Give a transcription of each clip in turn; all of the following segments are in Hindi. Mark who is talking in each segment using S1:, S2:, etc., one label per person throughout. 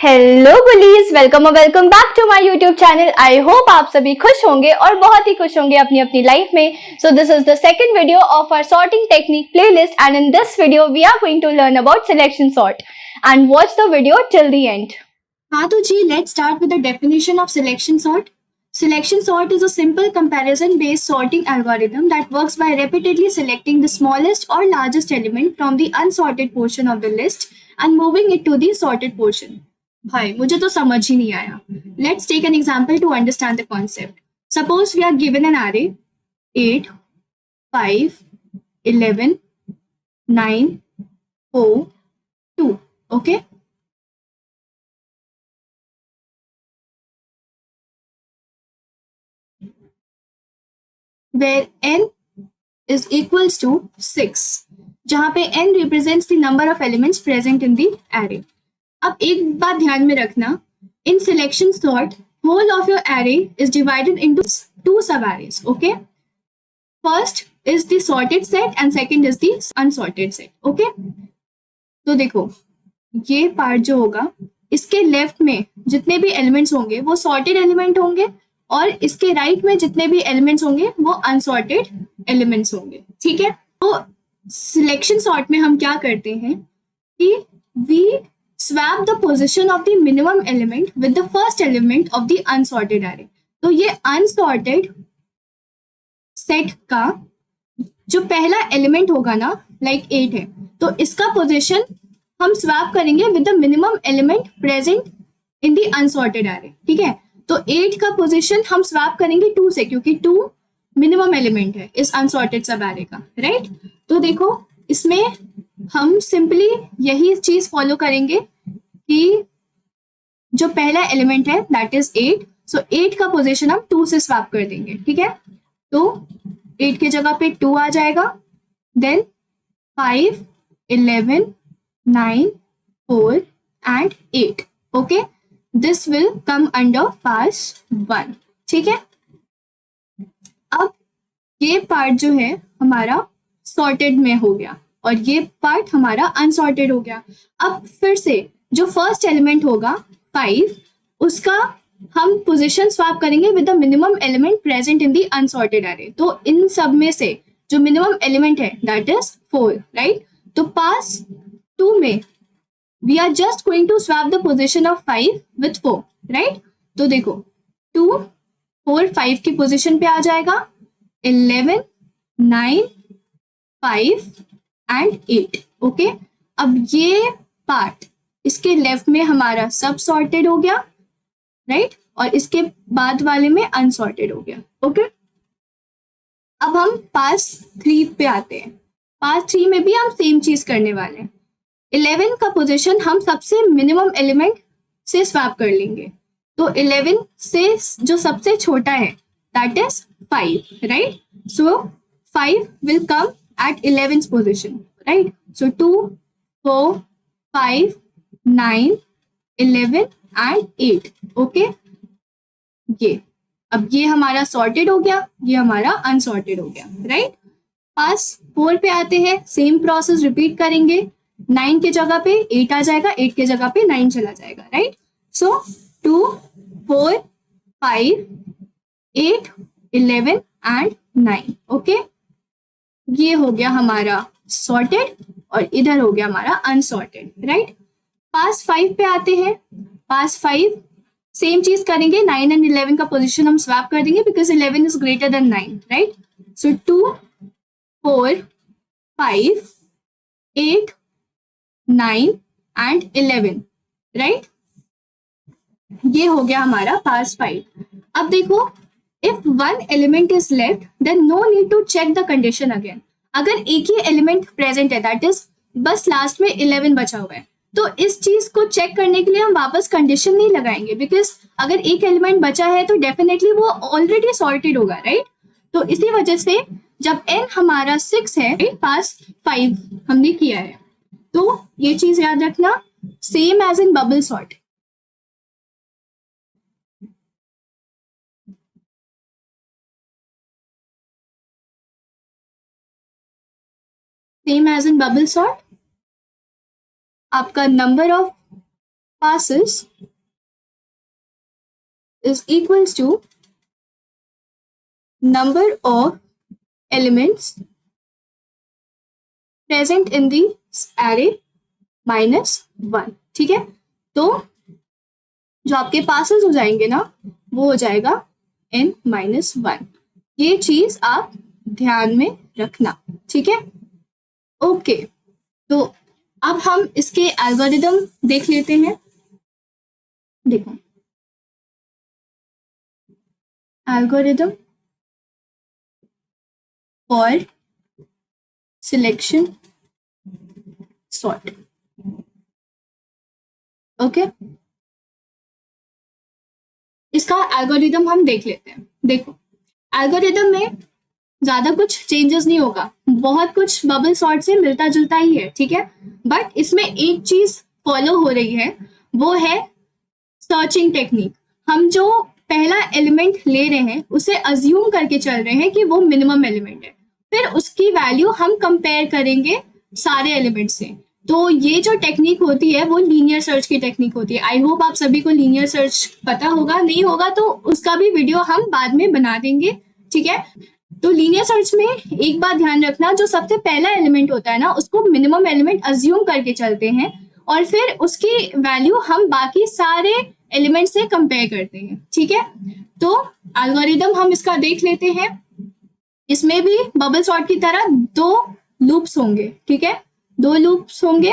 S1: हेलो बुलीज, वेलकम और welcome back to my YouTube channel. I hope आप सभी खुश होंगे और बहुत ही खुश होंगे अपनी अपनी लाइफ में। So this is the second video of our sorting technique playlist and in this video we are going to learn about selection sort and watch the video till the end.
S2: हाँ तो जी, let's start with the definition of selection sort. Selection sort is a simple comparison-based sorting algorithm that works by repeatedly selecting the smallest or largest element from the unsorted portion of the list and moving it to the sorted portion. भाई मुझे तो समझ ही नहीं आया. Let's take an example to understand the concept. Suppose we are given an array 8, 5, 11, 9, 4, 2. Okay. Where n is equals to 6, जहां पे n represents the number of elements present in the array. अब एक बात ध्यान में रखना, in selection sort whole of your array is divided into two sub arrays. Okay, first is the sorted set and second is the unsorted set. Okay, तो देखो ये पार्ट जो होगा इसके लेफ्ट में जितने भी एलिमेंट्स होंगे वो सॉर्टेड एलिमेंट होंगे और इसके राइट में जितने भी एलिमेंट्स होंगे वो अनसॉर्टेड एलिमेंट्स होंगे. ठीक है, तो सिलेक्शन सॉर्ट में हम क्या करते हैं कि we swap the position of the minimum element with the first element of the unsorted array. तो ये अनसॉर्टेड सेट का जो पहला एलिमेंट होगा ना, लाइक 8 है, तो इसका पोजीशन हम स्वैप करेंगे with the minimum element present in the unsorted array. ठीक है, तो 8 का पोजीशन हम स्वैप करेंगे 2 से, क्योंकि 2 मिनिमम एलिमेंट है इस अनसॉर्टेड सब एरे का. राइट, तो देखो इसमें हम सिंपली यही चीज फॉलो करेंगे कि जो पहला एलिमेंट है दैट इज 8, सो 8 का पोजीशन हम 2 से स्वैप कर देंगे. ठीक है, तो 8 की जगह पे 2 आ जाएगा, then 5, 11, 9, 4 and 8. Okay, this will come under pass 1. ठीक है, अब ये पार्ट जो है हमारा सॉर्टेड में हो गया और ये पार्ट हमारा अनसॉर्टेड हो गया. अब फिर से जो फर्स्ट एलिमेंट होगा 5, उसका हम पोजीशन स्वैप करेंगे with the minimum element present in the unsorted array. तो इन सब में से जो मिनिमम एलिमेंट है दैट इज 4. राइट, तो पास 2 में we are just going to swap the position of 5 with 4. right, तो देखो 2, 4, 5 की पोजीशन पे आ जाएगा, 11, 9, 5 and 8. ओके, अब ये पार्ट इसके लेफ्ट में हमारा सब सॉर्टेड हो गया. राइट, और इसके बाद वाले में अनसॉर्टेड हो गया. ओके, अब हम पास 3 पे आते हैं. पास 3 में भी हम सेम चीज करने वाले हैं. 11 का पोजीशन हम सबसे मिनिमम एलिमेंट से स्वैप कर लेंगे. तो 11 से जो सबसे छोटा है that is 5. Right, so 5 will come at 11th position. Right, so 2, 4, 5, 9, 11 and 8. Okay, ये अब ये हमारा सॉर्टेड हो गया, ये हमारा अनसॉर्टेड हो गया. राइट, पास 4 पे आते हैं, सेम प्रोसेस रिपीट करेंगे. 9 के जगह पे 8 आ जाएगा, 8 के जगह पे 9 चला जाएगा. Right, so 2, 4, 5, 8, 11 and 9. ओके, ये हो गया हमारा सॉर्टेड और इधर हो गया हमारा अनसॉर्टेड. राइट, पास 5 पे आते हैं. पास 5 सेम चीज करेंगे, 9 एंड 11 का पोजीशन हम स्वैप कर देंगे because 11 is greater than 9. Right, so 2, 4, 5, 8, 9 and 11. Right, ये हो गया हमारा पास 5. अब देखो, if one element is left then no need to check the condition again. अगर एक ही एलिमेंट प्रेजेंट है दैट इज बस लास्ट में 11 बचा हुआ है, तो इस चीज को चेक करने के लिए हम वापस कंडीशन नहीं लगाएंगे बिकॉज अगर एक एलिमेंट बचा है तो डेफिनेटली वो ऑलरेडी सॉर्टेड होगा. राइट, तो इसी वजह से जब n हमारा 6 है, पास 5 हमने किया है, तो ये चीज याद रखना, same as in bubble sort. Same as in bubble sort आपका number of passes is equals to number of elements present in the array minus 1. ठीक है, तो जो आपके पासेस हो जाएंगे ना वो हो जाएगा n-1. ये चीज आप ध्यान में रखना. ठीक है, ओके. तो अब हम इसके एल्गोरिदम देख लेते हैं. देखो, algorithm for selection sort. Okay, इसका एल्गोरिदम हम देख लेते हैं. देखो, एल्गोरिदम में ज्यादा कुछ चेंजेस नहीं होगा, बहुत कुछ बबल सॉर्ट से मिलता जुलता ही है. ठीक है, बट इसमें एक चीज फॉलो हो रही है, वो है सर्चिंग टेक्निक. हम जो पहला एलिमेंट ले रहे हैं उसे अज्यूम करके चल रहे हैं कि वो मिनिमम एलिमेंट है, फिर उसकी वैल्यू हम कंपेयर करेंगे सारे एलिमेंट से. तो ये जो टेक्निक होती है वो लीनियर सर्च की टेक्निक होती है. आई होप आप सभी को लीनियर सर्च पता होगा, नहीं होगा तो उसका भी वीडियो हम बाद में बना देंगे. ठीक है, तो लीनियर सर्च में एक बात ध्यान रखना, जो सबसे पहला एलिमेंट होता है ना उसको मिनिमम एलिमेंट अज्यूम करके चलते हैं और फिर उसकी वैल्यू हम बाकी सारे एलिमेंट से कंपेयर करते हैं. ठीक है, तो एल्गोरिदम हम इसका देख लेते हैं. इसमें भी बबल सॉर्ट की तरह 2 लूप्स होंगे. ठीक है, 2 लूप्स होंगे.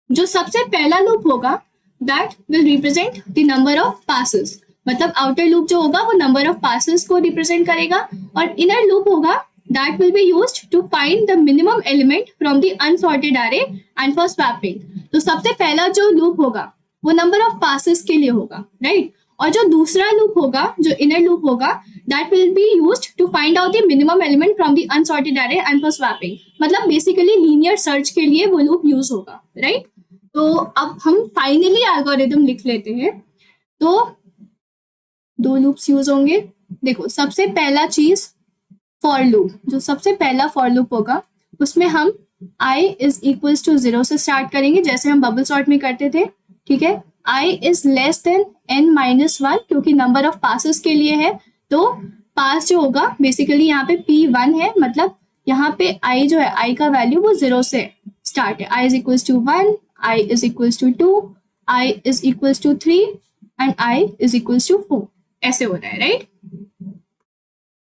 S2: जो सबसे पहला लूप होगा that will represent the number of passes, मतलब आउटर लूप जो होगा वो नंबर ऑफ पासेस को रिप्रेजेंट करेगा, और इनर लूप होगा that will be used to find the minimum element from the unsorted array and for swapping. तो सबसे पहला जो लूप होगा वो नंबर ऑफ पासेस के लिए होगा, राइट. और जो दूसरा लूप होगा, जो इनर लूप होगा, that will be used to find out the minimum element from the unsorted array and for swapping. मतलब बेसिकली लीनियर सर्च के लिए वो लूप यूज होगा, राइट. तो अब हम फाइनली एल्गोरिदम लिख लेते हैं. तो 2 लूप्स यूज होंगे. देखो, सबसे पहला चीज फॉर लूप, जो सबसे पहला फॉर लूप होगा उसमें हम i इज इक्वल्स टू 0 से स्टार्ट करेंगे, जैसे हम बबल सॉर्ट में करते थे. ठीक है, i is less than n-1 क्योंकि नंबर ऑफ पासेस के लिए है. तो पास जो होगा बेसिकली यहाँ पे p1 है, मतलब यहाँ पे i जो है, i का वैल्यू वो 0 से स्टार्ट है. i is equals to 1, i is equals to 2, i is equals to 3 and i is equals to 4. ऐसे हो रहा है, राइट.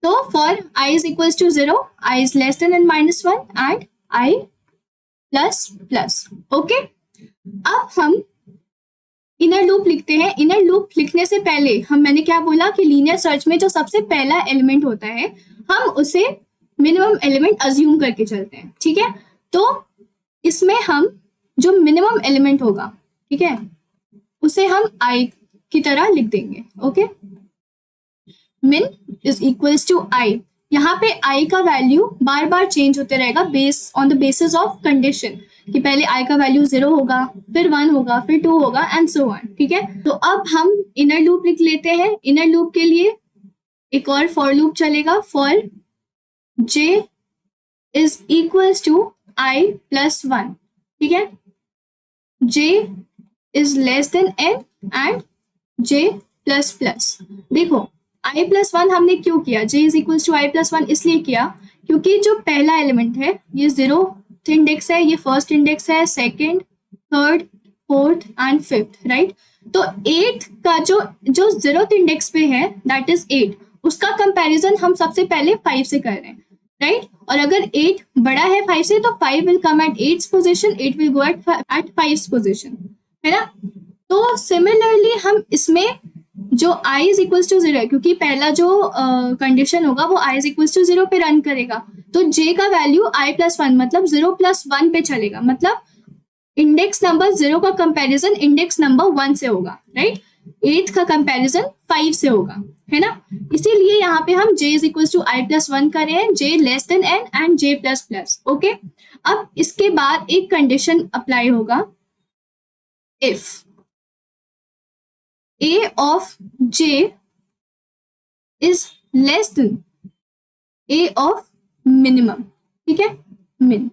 S2: तो for i is equals to 0, i is less than n-1 and i plus plus. Okay, अब हम इनर लूप लिखते हैं. इनर लूप लिखने से पहले मैंने क्या बोला कि लीनियर सर्च में जो सबसे पहला एलिमेंट होता है हम उसे मिनिमम एलिमेंट अज्यूम करके चलते हैं. ठीक है, तो इसमें हम जो मिनिमम एलिमेंट होगा, ठीक है, उसे हम i की तरह लिख देंगे. Okay, min is equals to i. यहाँ पे i का वैल्यू बार बार चेंज होते रहेगा base on the basis of condition, कि पहले i का वैल्यू 0 होगा, फिर 1 होगा, फिर 2 होगा एंड सो ऑन. ठीक है, तो अब हम इनर लूप लिख लेते हैं. इनर लूप के लिए एक और फॉर लूप चलेगा. For j is equals to i plus 1. ठीक है, j is less than n and j plus plus. देखो, i प्लस 1 हमने क्यों किया, j is equals to i plus 1 इसलिए किया क्योंकि जो पहला एलिमेंट है ये 0th इंडेक्स है, ये फर्स्ट इंडेक्स है, second, third, fourth and fifth, right. तो 8 का जो 0th इंडेक्स पे है दैट इज 8, उसका कंपैरिजन हम सबसे पहले 5 से कर रहे हैं, राइट. और अगर 8 बड़ा है 5 से तो 5 will come at 8th position, 8 will go at 5th position, है ना. तो सिमिलरली हम इसमें जो i इज इक्वल्स टू 0 है, क्योंकि पहला जो कंडीशन होगा वो i इज इक्वल्स टू 0 पे रन करेगा, तो j का वैल्यू i प्लस 1 मतलब 0 प्लस 1 पे चलेगा. मतलब इंडेक्स नंबर 0 का कंपैरिजन इंडेक्स नंबर 1 से होगा, राइट. 8 का कंपैरिजन 5 से होगा, है ना. इसीलिए यहाँ पे हम j is equals to i plus 1 कर रहे हैं, j less than n and j plus plus. Okay, अब इसके बाद एक कंडीशन अप्लाई होगा. If a of j is less than a of minimum. ठीक है, min.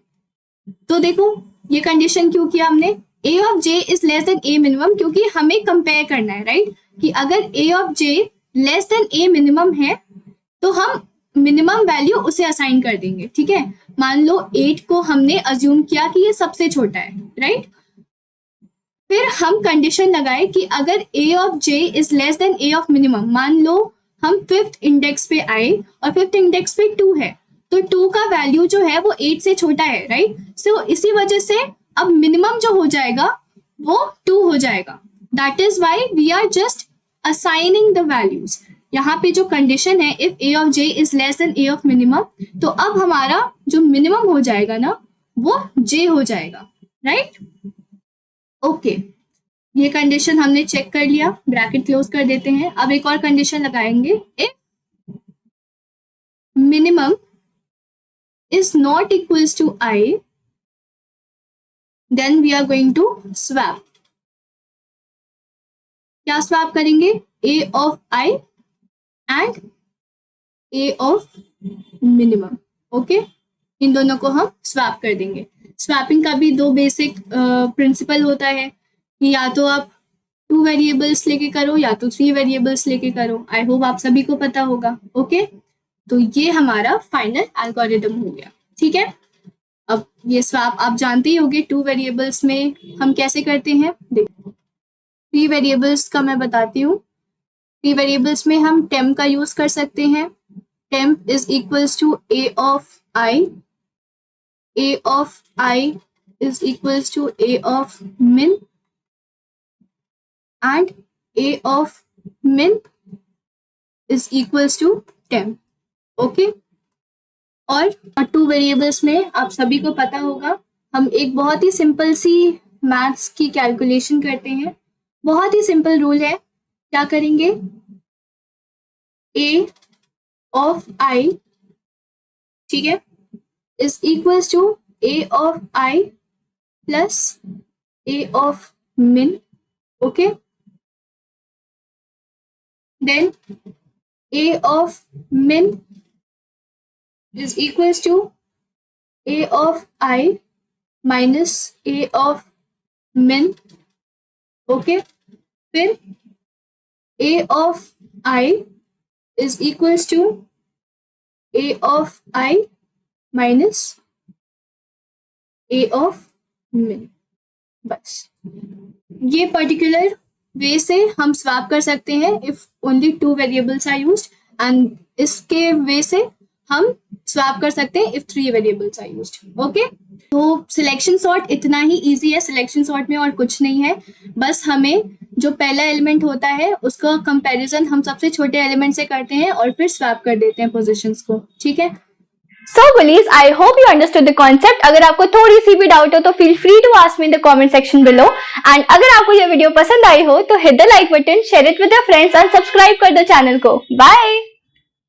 S2: तो देखो ये कंडीशन क्यों किया हमने, A of J is less than A minimum, क्योंकि हमें कंपेयर करना है, राइट, कि अगर A of J less than A minimum है तो हम मिनिमम वैल्यू उसे असाइन कर देंगे, ठीक है। मान लो 8 को हमने अज्यूम किया कि ये सबसे छोटा है, राइट। फिर हम कंडीशन लगाए कि अगर A of J is less than A of minimum, मान लो हम 5th इंडेक्स पे आए और 5th इंडेक्स पे 2 है, तो 2 का वैल्यू जो है वो 8 से छोटा है, राइट। सो इसी वजह से अब मिनिमम जो हो जाएगा वो 2 हो जाएगा। That is why we are just assigning the values. यहाँ पे जो कंडीशन है if a of J is less than A of minimum, तो अब हमारा जो मिनिमम हो जाएगा ना वो जे हो जाएगा, राइट। ओके, ये कंडीशन हमने चेक कर लिया, ब्रैकेट क्लोज कर देते हैं। अब एक और कंडीशन लगाएंगे, if minimum is not equals to I then we are going to swap. क्या स्वैप करेंगे? A of I and A of minimum. Okay, इन दोनों को हम स्वैप कर देंगे। स्वैपिंग का भी 2 बेसिक प्रिंसिपल होता है कि या तो आप 2 वेरिएबल्स लेके करो या तो 3 वेरिएबल्स लेके करो। आई होप आप सभी को पता होगा। ओके, तो ये हमारा फाइनल एल्गोरिदम हो गया, ठीक है। अब ये स्वैप आप जानते ही होंगे 2 वेरिएबल्स में हम कैसे करते हैं। देखो 3 वेरिएबल्स का मैं बताती हूँ। 3 वेरिएबल्स में हम temp का यूज कर सकते हैं। temp is equals to a of i, a of i is equals to a of min and a of min is equals to temp. Okay, और 2 वेरिएबल्स में आप सभी को पता होगा हम एक बहुत ही सिंपल सी मैथ्स की कैलकुलेशन करते हैं। बहुत ही सिंपल रूल है। क्या करेंगे? a ऑफ i, ठीक है, is equals to a of i plus a of min. Okay, then a of min is equals to a of i minus a of min. Okay, फिर a of i is equals to a of i minus a of min. बस ये पर्टिकुलर वे से हम स्वैप कर सकते हैं if only 2 variables are used, and इसके वे से हम स्वैप कर सकते हैं if 3 variables are used. Okay, तो सिलेक्शन सॉर्ट इतना ही इजी है। सिलेक्शन सॉर्ट में और कुछ नहीं है, बस हमें जो पहला एलिमेंट होता है उसका कंपैरिजन हम सबसे छोटे एलिमेंट से करते हैं और फिर स्वैप कर देते हैं पोजीशंस को, ठीक है।
S1: So bullies, I hope you understood the concept. अगर आपको थोड़ी सी भी डाउट हो तो feel free to ask me in the comment section below. And अगर आपको ये वीडियो पसंद आई हो तो hit the like button, share it with your friends and subscribe कर दो चैनल को। Bye.